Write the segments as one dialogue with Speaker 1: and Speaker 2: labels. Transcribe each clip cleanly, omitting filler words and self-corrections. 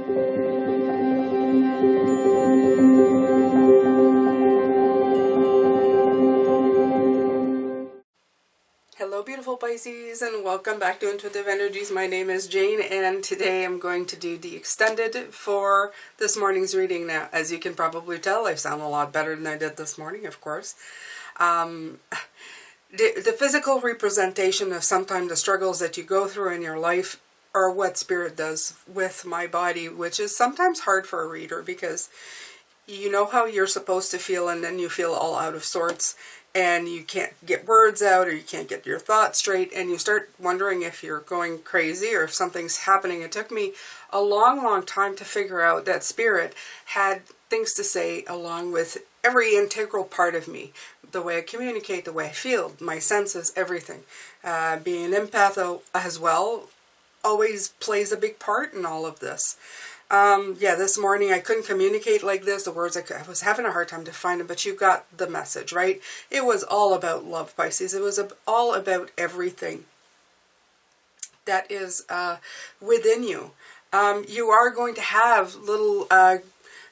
Speaker 1: Hello beautiful Pisces, and welcome back to Intuitive Energies. My name is Jane, and today I'm going to do the extended for this morning's reading. Now, as you can probably tell, I sound a lot better than I did this morning, of course. The physical representation of sometimes the struggles that you go through in your life are what Spirit does with my body, which is sometimes hard for a reader because you know how you're supposed to feel and then you feel all out of sorts and you can't get words out or you can't get your thoughts straight and you start wondering if you're going crazy or if something's happening. It took me a long time to figure out that Spirit had things to say along with every integral part of me. The way I communicate, the way I feel, my senses, everything. Being an empath as well always plays a big part in all of this. Yeah, this morning I couldn't communicate like this. The words, I was having a hard time to find them, but you got the message, right? It was all about love, Pisces. It was all about everything that is within you. You are going to have little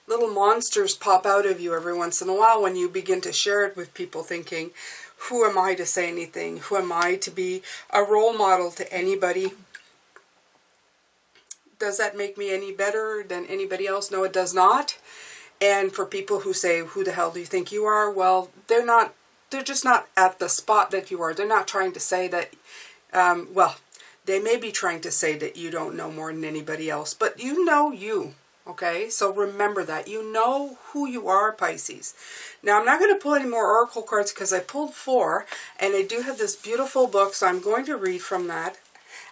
Speaker 1: monsters pop out of you every once in a while when you begin to share it with people, thinking, who am I to say anything? Who am I to be a role model to anybody? Does that make me any better than anybody else? No, it does not. And for people who say, who the hell do you think you are? Well, they're just not at the spot that you are. They're not trying to say that, well, they may be trying to say that you don't know more than anybody else, but you know you, okay? So remember that. You know who you are, Pisces. Now, I'm not going to pull any more oracle cards because I pulled 4, and I do have this beautiful book, so I'm going to read from that.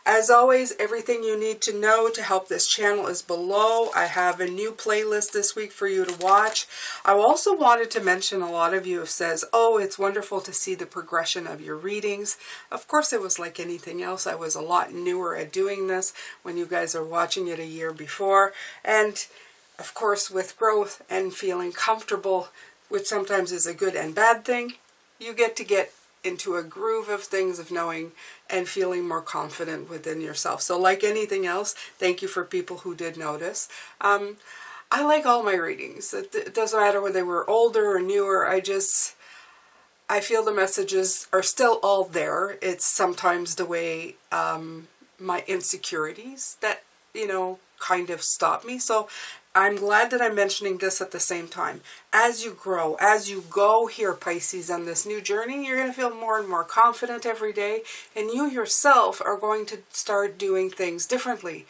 Speaker 1: As always, everything you need to know to help this channel is below. I have a new playlist this week for you to watch. I also wanted to mention, a lot of you have says, oh, it's wonderful to see the progression of your readings. Of course, it was like anything else. I was a lot newer at doing this when you guys are watching it a year before. And of course, with growth and feeling comfortable, which sometimes is a good and bad thing, you get into a groove of things, of knowing and feeling more confident within yourself. So like anything else, thank you for people who did notice. I like all my readings. It doesn't matter whether they were older or newer. I feel the messages are still all there. It's sometimes the way my insecurities that, kind of stop me. So I'm glad that I'm mentioning this at the same time. As you grow, as you go here, Pisces, on this new journey, you're going to feel more and more confident every day, and you yourself are going to start doing things differently.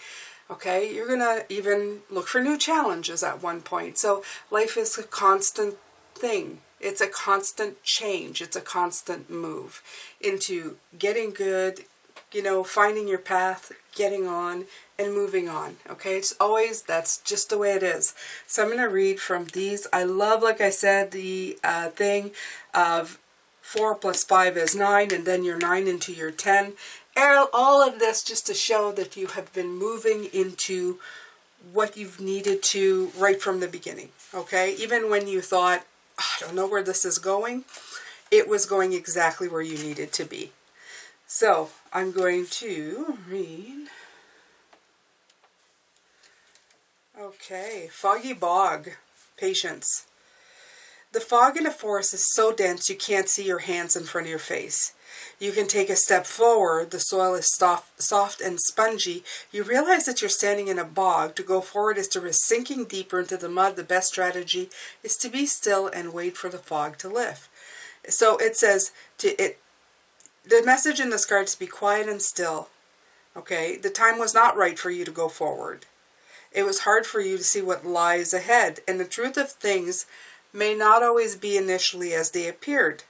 Speaker 1: Okay? You're going to even look for new challenges at one point. So life is a constant thing. It's a constant change. It's a constant move into getting good, finding your path, getting on, and moving on. Okay, it's always, that's just the way it is. So I'm going to read from these. I love, like I said, the thing of 4 plus 5 is 9, and then you're 9 into your 10. All of this just to show that you have been moving into what you've needed to right from the beginning. Okay, even when you thought, I don't know where this is going, it was going exactly where you needed to be. So I'm going to read. Okay, foggy bog, patience. The fog in a forest is so dense you can't see your hands in front of your face. You can take a step forward, the soil is soft and spongy. You realize that you're standing in a bog. To go forward is to risk sinking deeper into the mud. The best strategy is to be still and wait for the fog to lift. So it says, the message in this card is to be quiet and still. Okay, the time was not right for you to go forward. It was hard for you to see what lies ahead, and the truth of things may not always be initially as they appeared.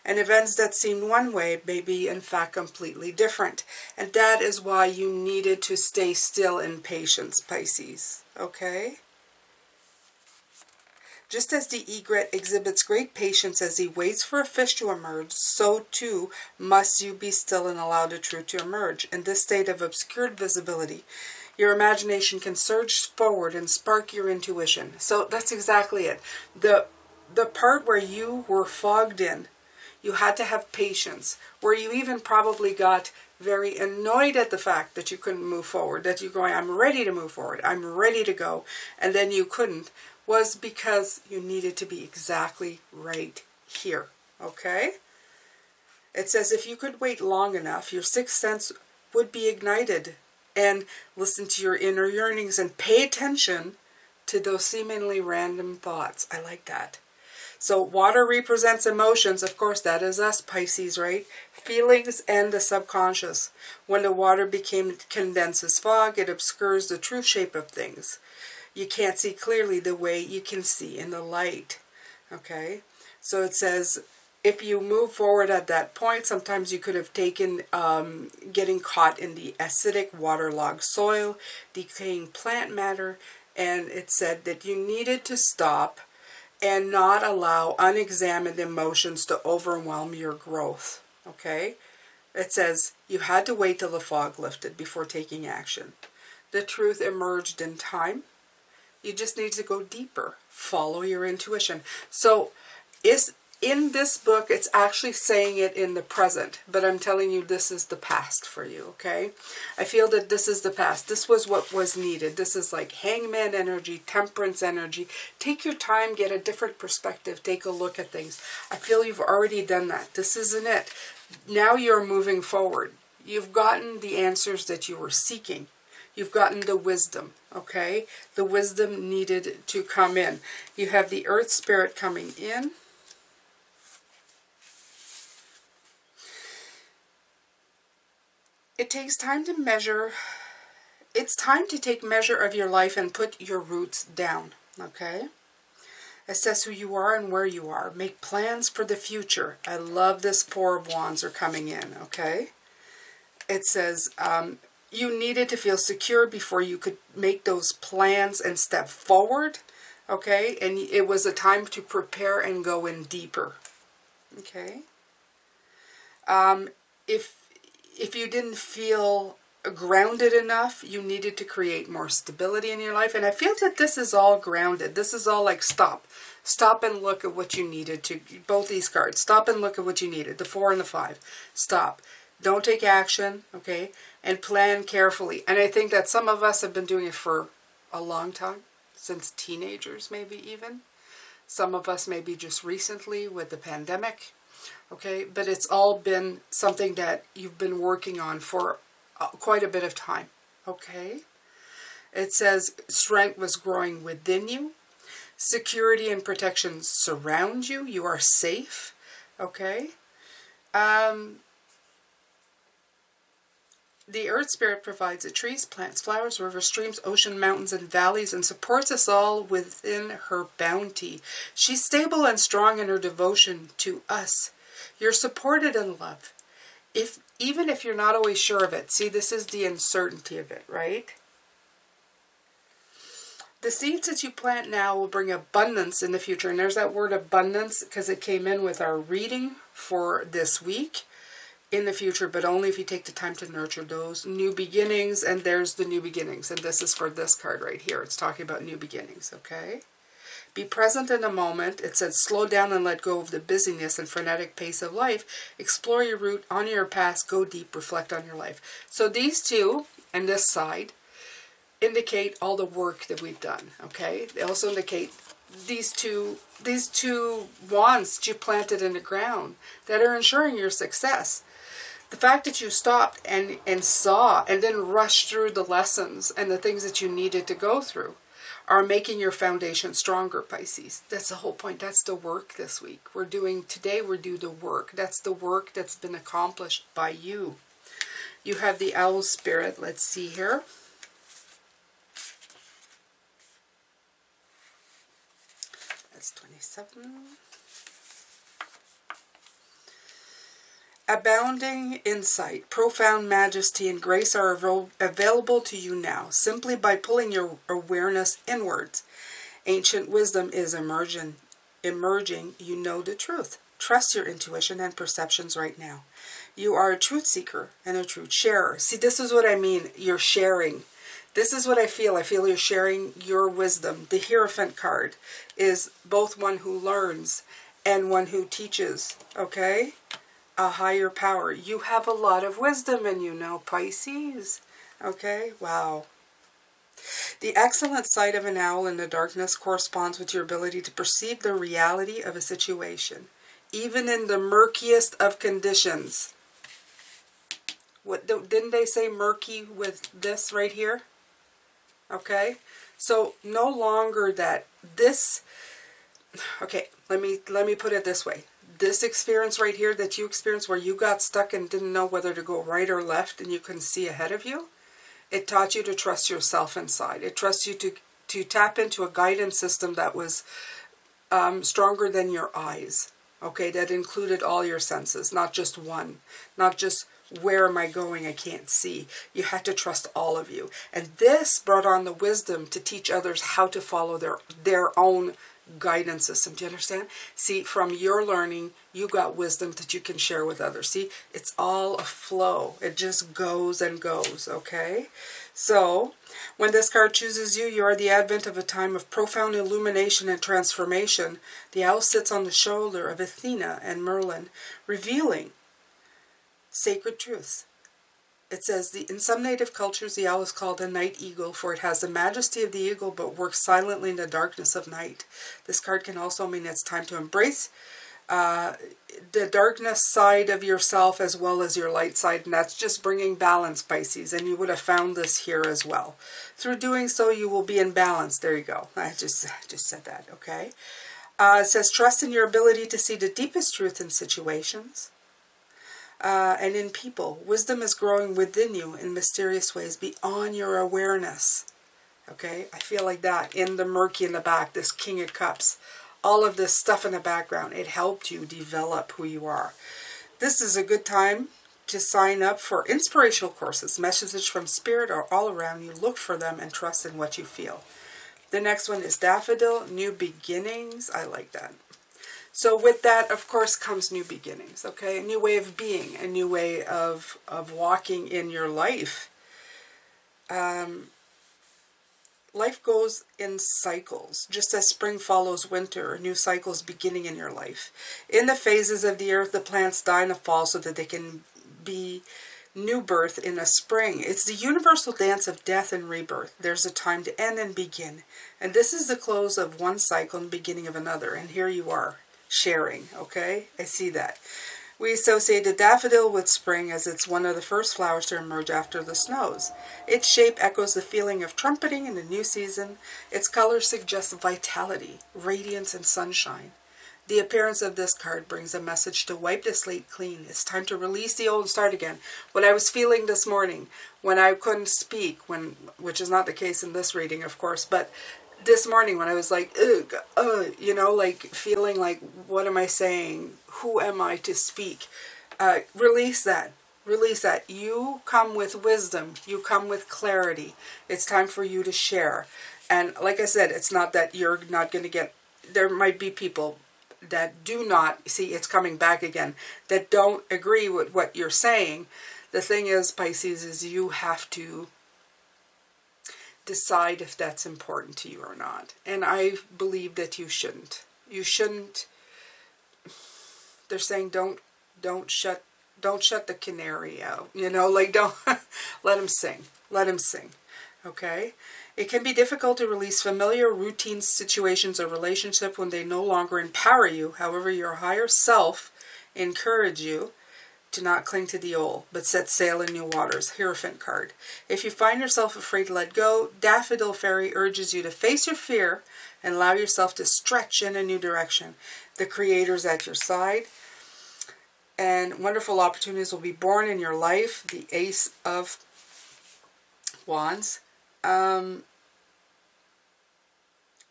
Speaker 1: And events that seemed one way may be in fact completely different. And that is why you needed to stay still in patience, Pisces. Okay? Just as the egret exhibits great patience as he waits for a fish to emerge, so too must you be still and allow the truth to emerge. In this state of obscured visibility, your imagination can surge forward and spark your intuition. So that's exactly it. The part where you were fogged in, you had to have patience, where you even probably got very annoyed at the fact that you couldn't move forward, that you're going, I'm ready to move forward, I'm ready to go, and then you couldn't, was because you needed to be exactly right here, okay? It says if you could wait long enough, your sixth sense would be ignited, and listen to your inner yearnings and pay attention to those seemingly random thoughts. I like that. So water represents emotions. Of course, that is us, Pisces, right? Feelings and the subconscious. When the water condenses fog, it obscures the true shape of things. You can't see clearly the way you can see in the light. Okay? So it says, if you move forward at that point, sometimes you could have taken getting caught in the acidic waterlogged soil, decaying plant matter, and it said that you needed to stop and not allow unexamined emotions to overwhelm your growth, okay? It says you had to wait till the fog lifted before taking action. The truth emerged in time. You just need to go deeper. Follow your intuition. So in this book, it's actually saying it in the present, but I'm telling you this is the past for you, okay? I feel that this is the past. This was what was needed. This is like hangman energy, temperance energy. Take your time, get a different perspective, take a look at things. I feel you've already done that. This isn't it. Now you're moving forward. You've gotten the answers that you were seeking. You've gotten the wisdom, okay? The wisdom needed to come in. You have the earth spirit coming in. It takes time to measure. It's time to take measure of your life and put your roots down, okay? Assess who you are and where you are. Make plans for the future. I love this Four of Wands are coming in, okay? It says you needed to feel secure before you could make those plans and step forward, okay? And it was a time to prepare and go in deeper, okay? If you didn't feel grounded enough, you needed to create more stability in your life. And I feel that this is all grounded. This is all like stop. Stop and look at what you needed to, both these cards. Stop and look at what you needed, the 4 and the 5. Stop. Don't take action, okay? And plan carefully. And I think that some of us have been doing it for a long time, since teenagers maybe even. Some of us maybe just recently with the pandemic. Okay, but it's all been something that you've been working on for quite a bit of time, okay? It says strength was growing within you. Security and protection surround you. You are safe, okay? The earth spirit provides the trees, plants, flowers, rivers, streams, ocean, mountains, and valleys, and supports us all within her bounty. She's stable and strong in her devotion to us. You're supported and loved, even if you're not always sure of it. See, this is the uncertainty of it, right? The seeds that you plant now will bring abundance in the future. And there's that word abundance because it came in with our reading for this week. In the future, but only if you take the time to nurture those new beginnings. And there's the new beginnings. And this is for this card right here. It's talking about new beginnings, okay? Be present in the moment. It says slow down and let go of the busyness and frenetic pace of life. Explore your route, honor your past, go deep, reflect on your life. So these two and this side indicate all the work that we've done, okay? They also indicate these two wands that you planted in the ground that are ensuring your success. The fact that you stopped and saw and then rushed through the lessons and the things that you needed to go through are making your foundation stronger, Pisces. That's the whole point. That's the work this week. We're doing the work. That's the work that's been accomplished by you. You have the owl spirit. Let's see here. That's 27. Abounding insight, profound majesty, and grace are available to you now, simply by pulling your awareness inwards. Ancient wisdom is emerging. You know the truth. Trust your intuition and perceptions right now. You are a truth seeker and a truth sharer. See, this is what I mean. You're sharing. This is what I feel. I feel you're sharing your wisdom. The Hierophant card is both one who learns and one who teaches, okay? a higher power. You have a lot of wisdom in you now, Pisces. Okay, wow. The excellent sight of an owl in the darkness corresponds with your ability to perceive the reality of a situation, even in the murkiest of conditions. What didn't they say murky with this right here? Okay, so no longer that this. Okay, let me put it this way. This experience right here that you experienced, where you got stuck and didn't know whether to go right or left, and you couldn't see ahead of you. It taught you to trust yourself inside. It trusts you to tap into a guidance system that was stronger than your eyes. Okay, that included all your senses, not just one. Not just where am I going, I can't see. You had to trust all of you. And this brought on the wisdom to teach others how to follow their own guidance system. Do you understand? See, from your learning, you got wisdom that you can share with others. See, it's all a flow. It just goes and goes, okay? So, when this card chooses you, you are the advent of a time of profound illumination and transformation. The owl sits on the shoulder of Athena and Merlin, revealing sacred truths. It says, in some native cultures, the owl is called a night eagle, for it has the majesty of the eagle, but works silently in the darkness of night. This card can also mean it's time to embrace the darkness side of yourself as well as your light side, and that's just bringing balance, Pisces, and you would have found this here as well. Through doing so, you will be in balance. There you go. I just said that, okay? It says, trust in your ability to see the deepest truth in situations. And in people. Wisdom is growing within you in mysterious ways beyond your awareness. Okay, I feel like that in the murky in the back, this King of Cups, all of this stuff in the background, it helped you develop who you are. This is a good time to sign up for inspirational courses. Messages from Spirit are all around you. Look for them and trust in what you feel. The next one is Daffodil, New Beginnings. I like that. So with that, of course, comes new beginnings, okay? A new way of being, a new way of walking in your life. Life goes in cycles. Just as spring follows winter, a new cycle is beginning in your life. In the phases of the earth, the plants die in the fall so that they can be new birth in a spring. It's the universal dance of death and rebirth. There's a time to end and begin. And this is the close of one cycle and beginning of another. And here you are. Sharing, okay? I see that. We associate the daffodil with spring as it's one of the first flowers to emerge after the snows. Its shape echoes the feeling of trumpeting in the new season. Its color suggests vitality, radiance, and sunshine. The appearance of this card brings a message to wipe the slate clean. It's time to release the old and start again. What I was feeling this morning when I couldn't speak, which is not the case in this reading, of course, but this morning when I was like, you know, like feeling like, what am I saying? Who am I to speak? Release that. Release that. You come with wisdom. You come with clarity. It's time for you to share. And like I said, it's not that you're not going to get, there might be people that do not, see, it's coming back again, that don't agree with what you're saying. The thing is, Pisces, is you have to decide if that's important to you or not. And I believe that you shouldn't. You shouldn't. They're saying don't shut the canary out. You know, like don't let him sing. Let him sing. Okay? It can be difficult to release familiar routine situations or relationship when they no longer empower you. However, your higher self encourage you to not cling to the old, but set sail in new waters. Hierophant card. If you find yourself afraid to let go, Daffodil Fairy urges you to face your fear and allow yourself to stretch in a new direction. The Creator's at your side, and wonderful opportunities will be born in your life. The Ace of Wands.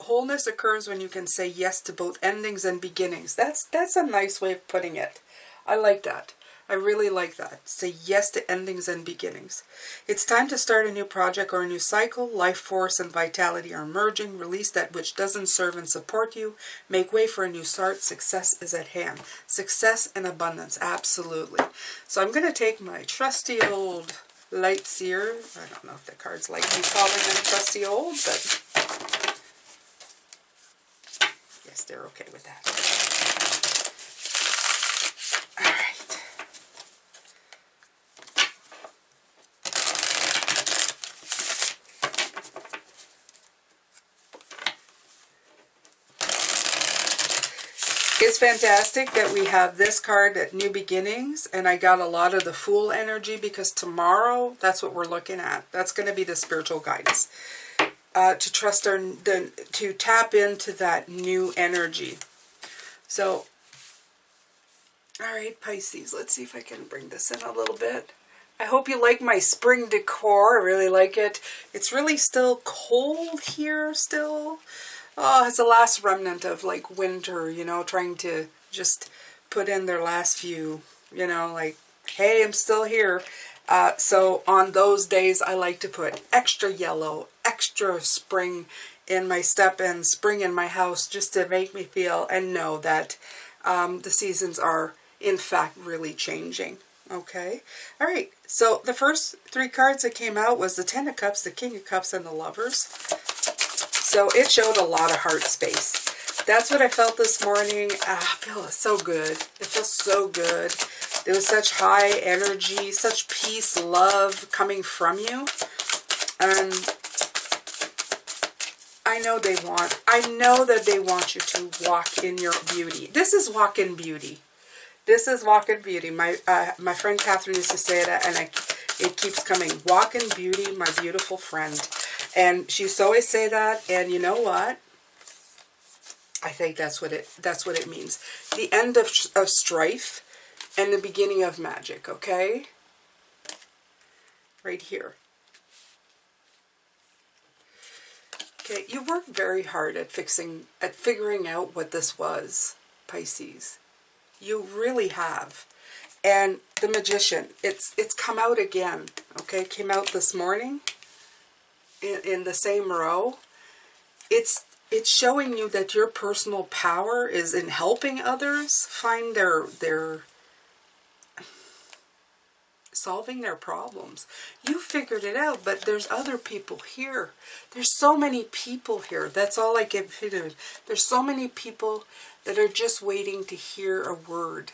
Speaker 1: Wholeness occurs when you can say yes to both endings and beginnings. That's a nice way of putting it. I like that. I really like that. Say yes to endings and beginnings. It's time to start a new project or a new cycle. Life force and vitality are merging. Release that which doesn't serve and support you. Make way for a new start. Success is at hand. Success and abundance. Absolutely. So I'm going to take my trusty old light seer. I don't know if the cards like me calling them trusty old, but yes, they're okay with that. All right. It's fantastic that we have this card at New Beginnings, and I got a lot of the Fool energy because tomorrow, that's what we're looking at. That's going to be the spiritual guidance. To trust to tap into that new energy. So, all right, Pisces, let's see if I can bring this in a little bit. I hope you like my spring decor. I really like it. It's really still cold here still. Oh, it's the last remnant of like winter, you know, trying to just put in their last few, you know, like, hey, I'm still here. So on those days, I like to put extra yellow, extra spring in my step and spring in my house just to make me feel and know that the seasons are, in fact, really changing. Okay. All right. So the first three cards that came out was the Ten of Cups, the King of Cups, and the Lovers. So it showed a lot of heart space. That's what I felt this morning. I feel so good. It feels so good. There was such high energy, such peace, love coming from you. And I know that they want you to walk in your beauty. This is walk in beauty. This is walk in beauty. My friend Catherine used to say that, and it keeps coming. Walk in beauty, my beautiful friend. And she used to always say that, and you know what? I think that's what it means. The end of strife and the beginning of magic, okay? Right here. Okay, you worked very hard at figuring out what this was, Pisces. You really have. And the Magician, it's come out again, okay? Came out this morning in the same row. It's showing you that your personal power is in helping others find their solving their problems. You figured it out, but there's other people here. There's so many people here. That's all I get figured. There's so many people that are just waiting to hear a word.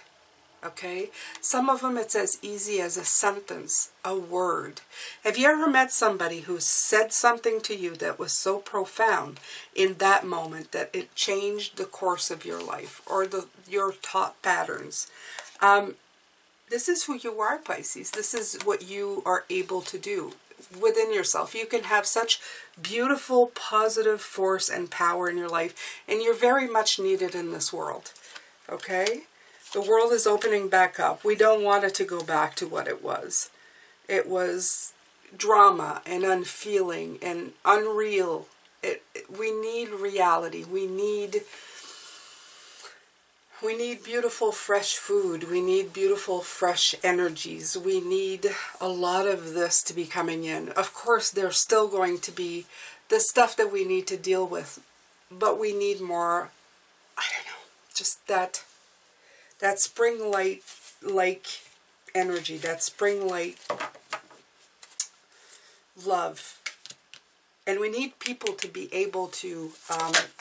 Speaker 1: Okay? Some of them it's as easy as a sentence, a word. Have you ever met somebody who said something to you that was so profound in that moment that it changed the course of your life or your thought patterns? This is who you are, Pisces. This is what you are able to do within yourself. You can have such beautiful, positive force and power in your life, and you're very much needed in this world. Okay? The world is opening back up. We don't want it to go back to what it was. It was drama and unfeeling and unreal. We need reality. We need beautiful, fresh food. We need beautiful, fresh energies. We need a lot of this to be coming in. Of course, there's still going to be the stuff that we need to deal with, but we need more, I don't know, just that spring light like energy, that spring light love. And we need people to be able to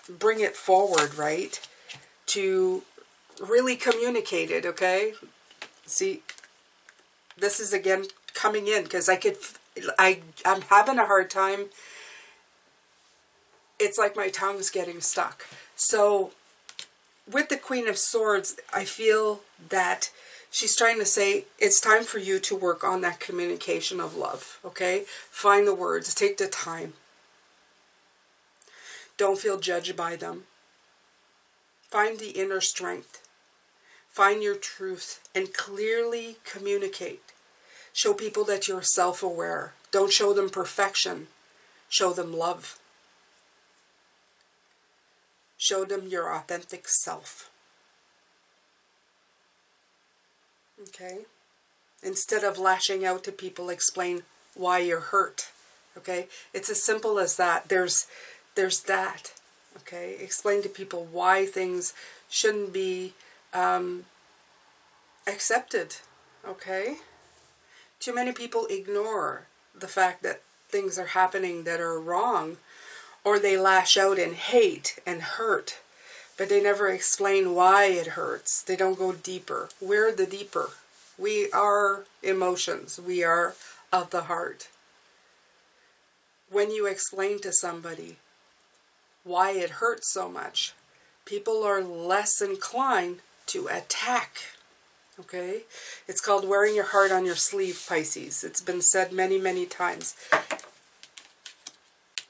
Speaker 1: bring it forward, right? To really communicate it, okay? See, this is again coming in because I'm having a hard time. It's like my tongue's getting stuck. So with the Queen of Swords, I feel that she's trying to say it's time for you to work on that communication of love, okay? Find the words, take the time. Don't feel judged by them. Find the inner strength. Find your truth and clearly communicate. Show people that you're self-aware. Don't show them perfection. Show them love. Show them your authentic self. Okay? Instead of lashing out to people, explain why you're hurt. Okay? It's as simple as that. There's that. Okay? Explain to people why things shouldn't be accepted. Okay? Too many people ignore the fact that things are happening that are wrong, or they lash out in hate and hurt, but they never explain why it hurts. They don't go deeper. We're the deeper. We are emotions. We are of the heart. When you explain to somebody why it hurts so much, People are less inclined to attack. Okay? It's called wearing your heart on your sleeve, Pisces. It's been said many, many times.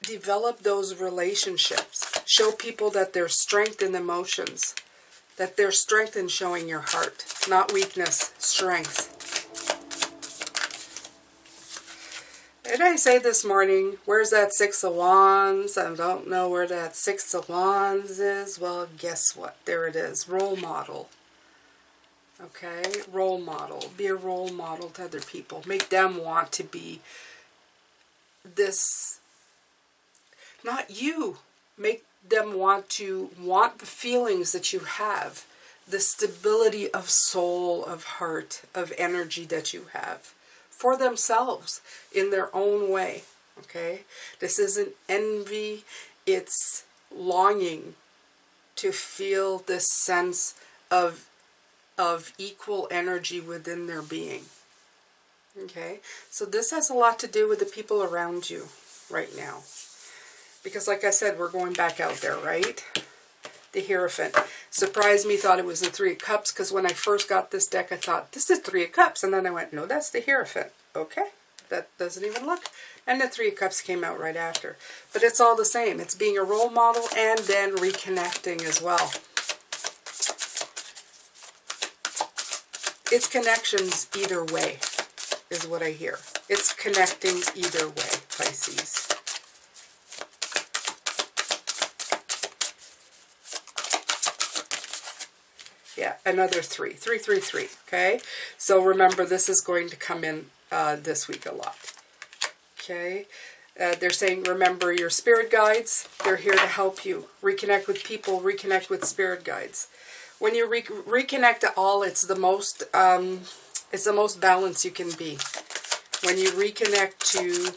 Speaker 1: Develop those relationships. Show people that there's strength in emotions. That there's strength in showing your heart. Not weakness, strength. Did I say this morning, where's that Six of Wands? I don't know where that Six of Wands is. Well, guess what? There it is. Role model. Okay? Role model. Be a role model to other people. Make them want to be this. Not you. Make them want the feelings that you have. The stability of soul, of heart, of energy that you have. For themselves, in their own way, okay? This isn't envy, it's longing to feel this sense of equal energy within their being, okay? So this has a lot to do with the people around you right now. Because like I said, we're going back out there, right? The Hierophant. Surprised me, thought it was the Three of Cups, because when I first got this deck, I thought, this is Three of Cups. And then I went, no, that's the Hierophant. Okay, that doesn't even look. And the Three of Cups came out right after. But it's all the same. It's being a role model and then reconnecting as well. It's connections either way, is what I hear. It's connecting either way, Pisces. Yeah, another 3. 3, 3, 3. Okay? So remember, this is going to come in this week a lot. Okay? They're saying, remember your spirit guides. They're here to help you. Reconnect with people. Reconnect with spirit guides. When you reconnect to all, it's the most balanced you can be. When you reconnect to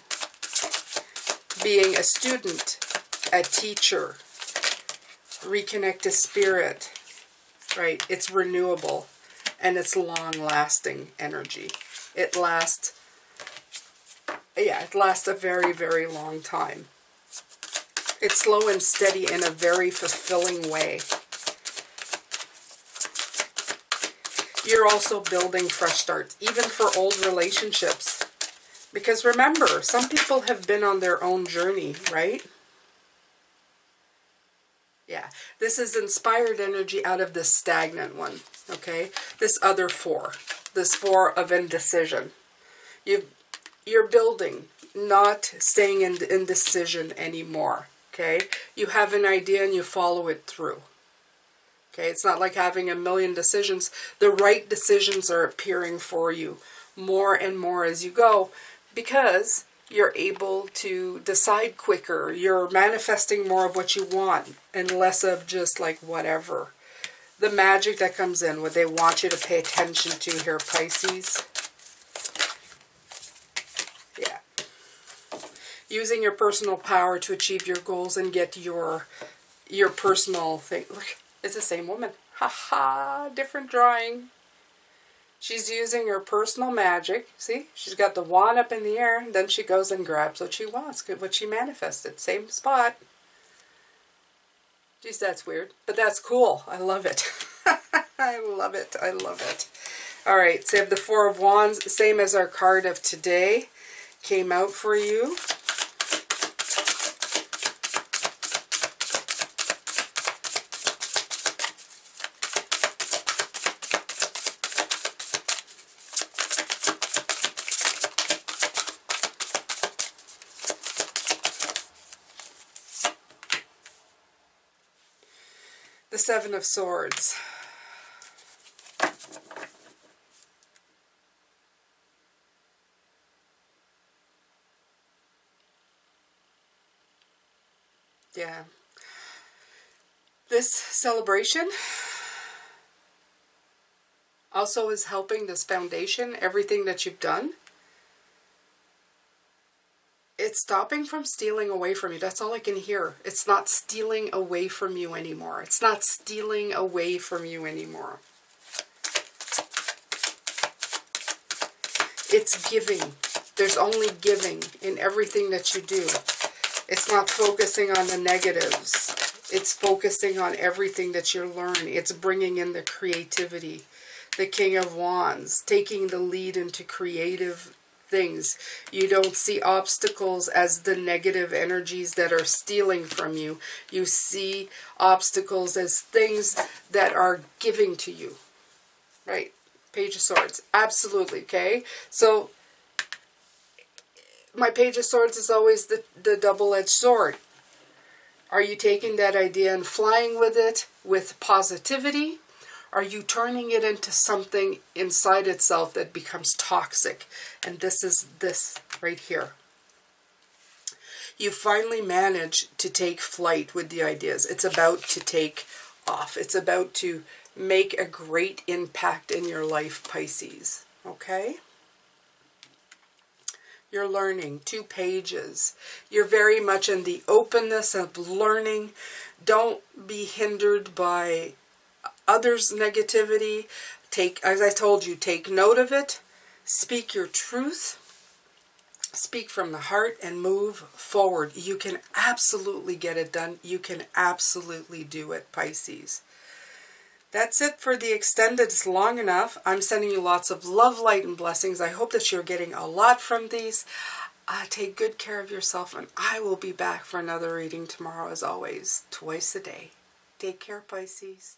Speaker 1: being a student, a teacher, reconnect to spirit. Right, it's renewable, and it's long-lasting energy. It lasts a very, very long time. It's slow and steady in a very fulfilling way. You're also building fresh starts, even for old relationships. Because remember, some people have been on their own journey, right? Yeah, this is inspired energy out of this stagnant one, okay? This other 4, this 4 of indecision. You're building, not staying in indecision anymore, okay? You have an idea and you follow it through, okay? It's not like having a million decisions. The right decisions are appearing for you more and more as you go, because you're able to decide quicker. You're manifesting more of what you want and less of just like whatever. The magic that comes in, what they want you to pay attention to here, Pisces. Yeah. Using your personal power to achieve your goals and get your personal thing. Look, it's the same woman. Ha, different drawing. She's using her personal magic. See, she's got the wand up in the air, and then she goes and grabs what she wants, what she manifested. Same spot. Geez, that's weird, but that's cool. I love it. I love it. I love it. All right, so you have the 4 of Wands, same as our card of today, came out for you. The 7 of Swords. Yeah. This celebration also is helping this foundation, everything that you've done. It's stopping from stealing away from you. That's all I can hear. It's not stealing away from you anymore. It's not stealing away from you anymore. It's giving. There's only giving in everything that you do. It's not focusing on the negatives. It's focusing on everything that you're learning. It's bringing in the creativity. The King of Wands, taking the lead into creative things. You don't see obstacles as the negative energies that are stealing from you. You see obstacles as things that are giving to you. Right? Page of Swords. Absolutely, okay? So, my Page of Swords is always the double-edged sword. Are you taking that idea and flying with it with positivity? Are you turning it into something inside itself that becomes toxic? And this is this right here. You finally manage to take flight with the ideas. It's about to take off. It's about to make a great impact in your life, Pisces. Okay? You're learning. 2 pages. You're very much in the openness of learning. Don't be hindered by others' negativity. As I told you, take note of it. Speak your truth. Speak from the heart and move forward. You can absolutely get it done. You can absolutely do it, Pisces. That's it for the extended. It's long enough. I'm sending you lots of love, light, and blessings. I hope that you're getting a lot from these. Take good care of yourself, and I will be back for another reading tomorrow, as always, twice a day. Take care, Pisces.